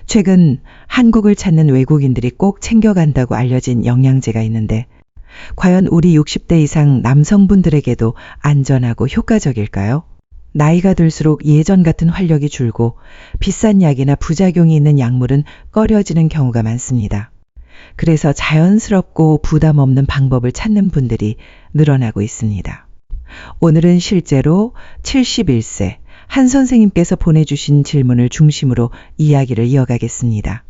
최근 한국을 찾는 외국인들이 꼭 챙겨간다고 알려진 영양제가 있는데 과연 우리 60대 이상 남성분들에게도 안전하고 효과적일까요? 나이가 들수록 예전 같은 활력이 줄고 비싼 약이나 부작용이 있는 약물은 꺼려지는 경우가 많습니다. 그래서 자연스럽고 부담 없는 방법을 찾는 분들이 늘어나고 있습니다. 오늘은 실제로 71세 한 선생님께서 보내주신 질문을 중심으로 이야기를 이어가겠습니다.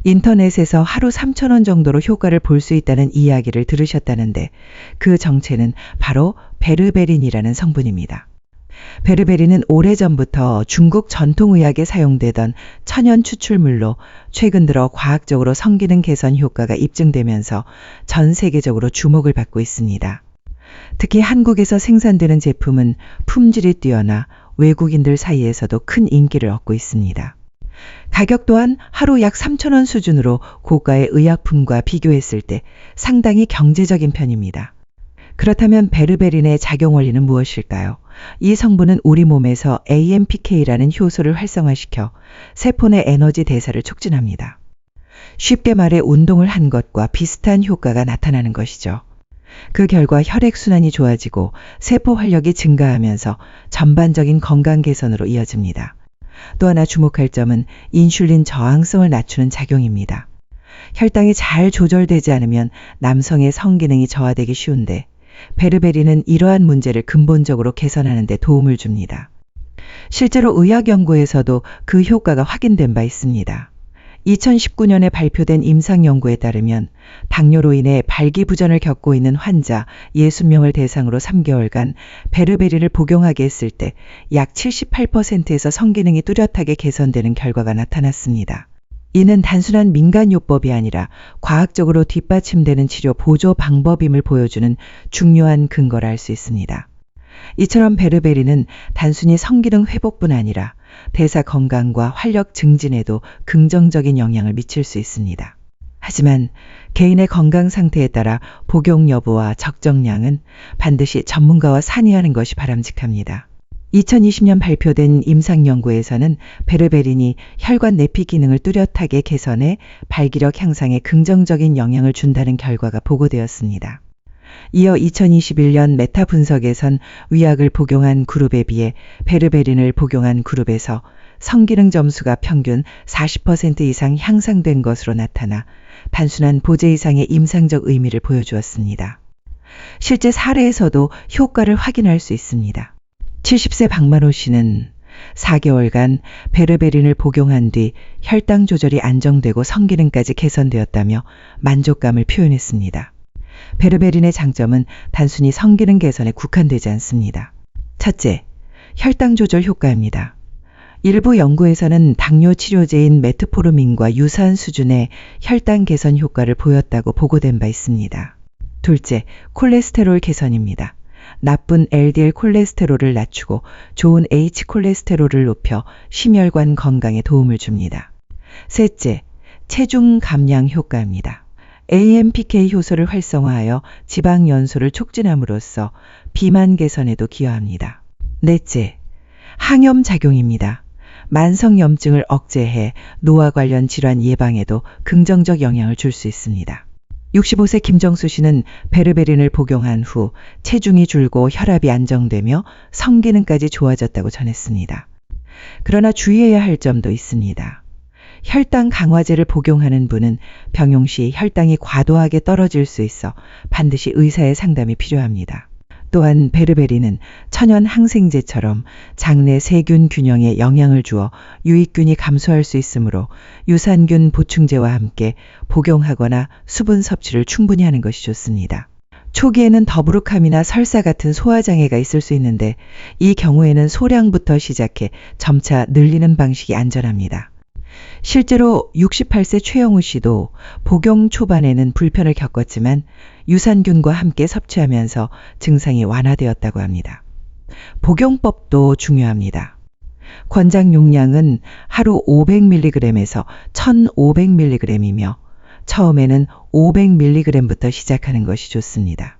인터넷에서 하루 3,000원 정도로 효과를 볼 수 있다는 이야기를 들으셨다는데 그 정체는 바로 베르베린이라는 성분입니다. 베르베린은 오래전부터 중국 전통의학에 사용되던 천연 추출물로 최근 들어 과학적으로 성기능 개선 효과가 입증되면서 전 세계적으로 주목을 받고 있습니다. 특히 한국에서 생산되는 제품은 품질이 뛰어나 외국인들 사이에서도 큰 인기를 얻고 있습니다. 가격 또한 하루 약 3,000원 수준으로 고가의 의약품과 비교했을 때 상당히 경제적인 편입니다. 그렇다면 베르베린의 작용 원리는 무엇일까요? 이 성분은 우리 몸에서 AMPK라는 효소를 활성화시켜 세포 내 에너지 대사를 촉진합니다. 쉽게 말해 운동을 한 것과 비슷한 효과가 나타나는 것이죠. 그 결과 혈액순환이 좋아지고 세포 활력이 증가하면서 전반적인 건강 개선으로 이어집니다. 또 하나 주목할 점은 인슐린 저항성을 낮추는 작용입니다. 혈당이 잘 조절되지 않으면 남성의 성기능이 저하되기 쉬운데 베르베린은 이러한 문제를 근본적으로 개선하는 데 도움을 줍니다. 실제로 의학 연구에서도 그 효과가 확인된 바 있습니다. 2019년에 발표된 임상 연구에 따르면 당뇨로 인해 발기부전을 겪고 있는 환자 60명을 대상으로 3개월간 베르베린을 복용하게 했을 때 약 78%에서 성기능이 뚜렷하게 개선되는 결과가 나타났습니다. 이는 단순한 민간요법이 아니라 과학적으로 뒷받침되는 치료 보조 방법임을 보여주는 중요한 근거라 할 수 있습니다. 이처럼 베르베린은 단순히 성기능 회복뿐 아니라 대사 건강과 활력 증진에도 긍정적인 영향을 미칠 수 있습니다. 하지만 개인의 건강 상태에 따라 복용 여부와 적정량은 반드시 전문가와 상의하는 것이 바람직합니다. 2020년 발표된 임상 연구에서는 베르베린이 혈관 내피 기능을 뚜렷하게 개선해 발기력 향상에 긍정적인 영향을 준다는 결과가 보고되었습니다. 이어 2021년 메타 분석에선 위약을 복용한 그룹에 비해 베르베린을 복용한 그룹에서 성기능 점수가 평균 40% 이상 향상된 것으로 나타나 단순한 보제 이상의 임상적 의미를 보여주었습니다. 실제 사례에서도 효과를 확인할 수 있습니다. 70세 박만호 씨는 4개월간 베르베린을 복용한 뒤 혈당 조절이 안정되고 성기능까지 개선되었다며 만족감을 표현했습니다. 베르베린의 장점은 단순히 성기능 개선에 국한되지 않습니다. 첫째, 혈당 조절 효과입니다. 일부 연구에서는 당뇨 치료제인 메트포르민과 유사한 수준의 혈당 개선 효과를 보였다고 보고된 바 있습니다. 둘째, 콜레스테롤 개선입니다. 나쁜 LDL 콜레스테롤을 낮추고 좋은 H콜레스테롤을 높여 심혈관 건강에 도움을 줍니다. 셋째, 체중 감량 효과입니다. AMPK 효소를 활성화하여 지방 연소를 촉진함으로써 비만 개선에도 기여합니다. 넷째, 항염 작용입니다. 만성염증을 억제해 노화 관련 질환 예방에도 긍정적 영향을 줄 수 있습니다. 65세 김정수 씨는 베르베린을 복용한 후 체중이 줄고 혈압이 안정되며 성기능까지 좋아졌다고 전했습니다. 그러나 주의해야 할 점도 있습니다. 혈당 강화제를 복용하는 분은 병용 시 혈당이 과도하게 떨어질 수 있어 반드시 의사의 상담이 필요합니다. 또한 베르베린은 천연 항생제처럼 장내 세균 균형에 영향을 주어 유익균이 감소할 수 있으므로 유산균 보충제와 함께 복용하거나 수분 섭취를 충분히 하는 것이 좋습니다. 초기에는 더부룩함이나 설사 같은 소화장애가 있을 수 있는데 이 경우에는 소량부터 시작해 점차 늘리는 방식이 안전합니다. 실제로 68세 최영우 씨도 복용 초반에는 불편을 겪었지만 유산균과 함께 섭취하면서 증상이 완화되었다고 합니다. 복용법도 중요합니다. 권장 용량은 하루 500mg에서 1500mg이며 처음에는 500mg부터 시작하는 것이 좋습니다.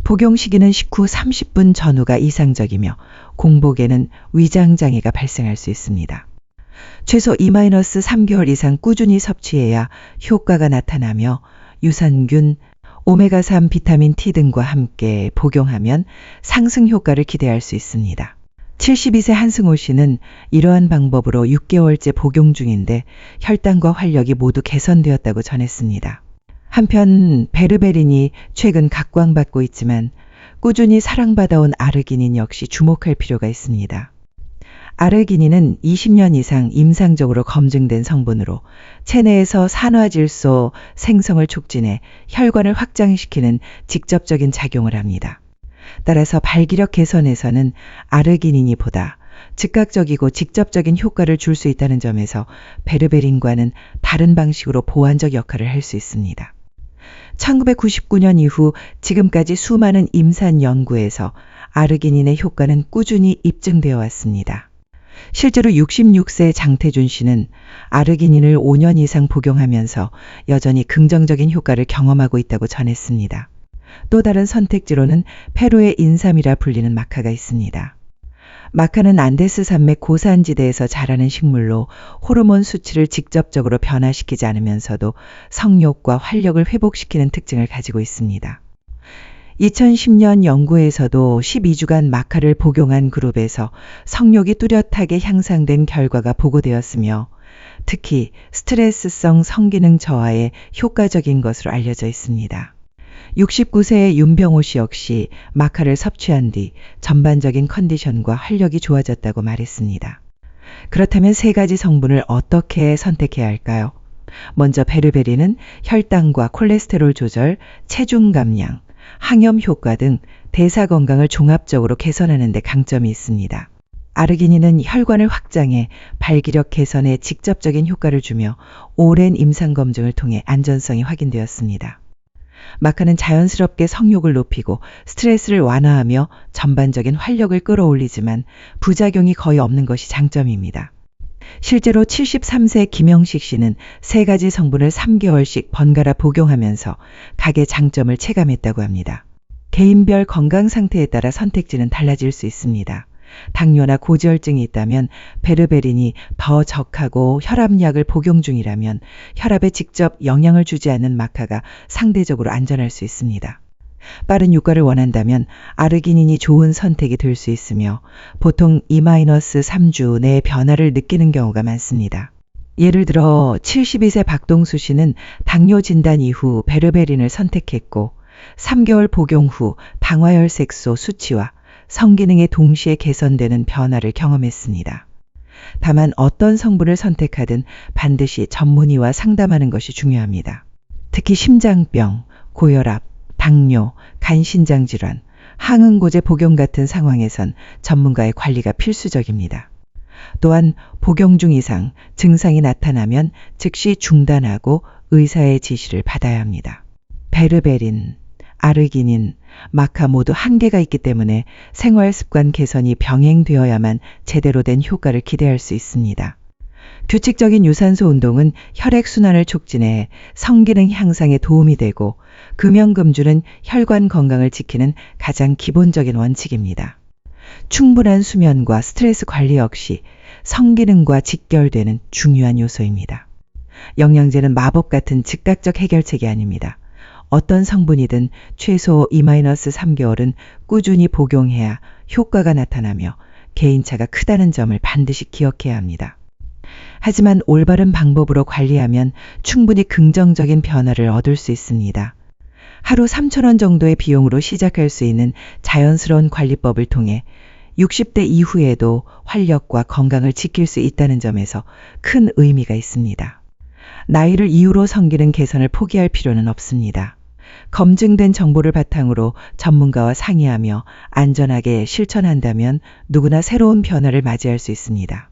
복용 시기는 식후 30분 전후가 이상적이며 공복에는 위장장애가 발생할 수 있습니다. 최소 2-3개월 이상 꾸준히 섭취해야 효과가 나타나며 유산균, 오메가3 비타민 T 등과 함께 복용하면 상승 효과를 기대할 수 있습니다. 72세 한승호 씨는 이러한 방법으로 6개월째 복용 중인데 혈당과 활력이 모두 개선되었다고 전했습니다. 한편 베르베린이 최근 각광받고 있지만 꾸준히 사랑받아온 아르기닌 역시 주목할 필요가 있습니다. 아르기닌은 20년 이상 임상적으로 검증된 성분으로 체내에서 산화질소 생성을 촉진해 혈관을 확장시키는 직접적인 작용을 합니다. 따라서 발기력 개선에서는 아르기닌이 보다 즉각적이고 직접적인 효과를 줄 수 있다는 점에서 베르베린과는 다른 방식으로 보완적 역할을 할 수 있습니다. 1999년 이후 지금까지 수많은 임산 연구에서 아르기닌의 효과는 꾸준히 입증되어 왔습니다. 실제로 66세 장태준 씨는 아르기닌을 5년 이상 복용하면서 여전히 긍정적인 효과를 경험하고 있다고 전했습니다. 또 다른 선택지로는 페루의 인삼이라 불리는 마카가 있습니다. 마카는 안데스 산맥 고산지대에서 자라는 식물로 호르몬 수치를 직접적으로 변화시키지 않으면서도 성욕과 활력을 회복시키는 특징을 가지고 있습니다. 2010년 연구에서도 12주간 마카를 복용한 그룹에서 성욕이 뚜렷하게 향상된 결과가 보고되었으며 특히 스트레스성 성기능 저하에 효과적인 것으로 알려져 있습니다. 69세의 윤병호 씨 역시 마카를 섭취한 뒤 전반적인 컨디션과 활력이 좋아졌다고 말했습니다. 그렇다면 세 가지 성분을 어떻게 선택해야 할까요? 먼저 베르베린은 혈당과 콜레스테롤 조절, 체중 감량, 항염 효과 등 대사 건강을 종합적으로 개선하는 데 강점이 있습니다. 아르기닌은 혈관을 확장해 발기력 개선에 직접적인 효과를 주며 오랜 임상 검증을 통해 안전성이 확인되었습니다. 마카는 자연스럽게 성욕을 높이고 스트레스를 완화하며 전반적인 활력을 끌어올리지만 부작용이 거의 없는 것이 장점입니다. 실제로 73세 김영식 씨는 세 가지 성분을 3개월씩 번갈아 복용하면서 각의 장점을 체감했다고 합니다. 개인별 건강 상태에 따라 선택지는 달라질 수 있습니다. 당뇨나 고지혈증이 있다면 베르베린이 더 적하고 혈압약을 복용 중이라면 혈압에 직접 영향을 주지 않는 마카가 상대적으로 안전할 수 있습니다. 빠른 효과를 원한다면 아르기닌이 좋은 선택이 될 수 있으며 보통 2-3주 내에 변화를 느끼는 경우가 많습니다. 예를 들어 72세 박동수 씨는 당뇨 진단 이후 베르베린을 선택했고 3개월 복용 후 방화혈색소 수치와 성기능이 동시에 개선되는 변화를 경험했습니다. 다만 어떤 성분을 선택하든 반드시 전문의와 상담하는 것이 중요합니다. 특히 심장병, 고혈압, 당뇨, 간신장질환, 항응고제 복용 같은 상황에선 전문가의 관리가 필수적입니다. 또한 복용 중 이상 증상이 나타나면 즉시 중단하고 의사의 지시를 받아야 합니다. 베르베린, 아르기닌, 마카 모두 한계가 있기 때문에 생활 습관 개선이 병행되어야만 제대로 된 효과를 기대할 수 있습니다. 규칙적인 유산소 운동은 혈액순환을 촉진해 성기능 향상에 도움이 되고 금연금주는 혈관 건강을 지키는 가장 기본적인 원칙입니다. 충분한 수면과 스트레스 관리 역시 성기능과 직결되는 중요한 요소입니다. 영양제는 마법 같은 즉각적 해결책이 아닙니다. 어떤 성분이든 최소 2-3개월은 꾸준히 복용해야 효과가 나타나며 개인차가 크다는 점을 반드시 기억해야 합니다. 하지만 올바른 방법으로 관리하면 충분히 긍정적인 변화를 얻을 수 있습니다. 하루 3,000원 정도의 비용으로 시작할 수 있는 자연스러운 관리법을 통해 60대 이후에도 활력과 건강을 지킬 수 있다는 점에서 큰 의미가 있습니다. 나이를 이유로 성기능 개선을 포기할 필요는 없습니다. 검증된 정보를 바탕으로 전문가와 상의하며 안전하게 실천한다면 누구나 새로운 변화를 맞이할 수 있습니다.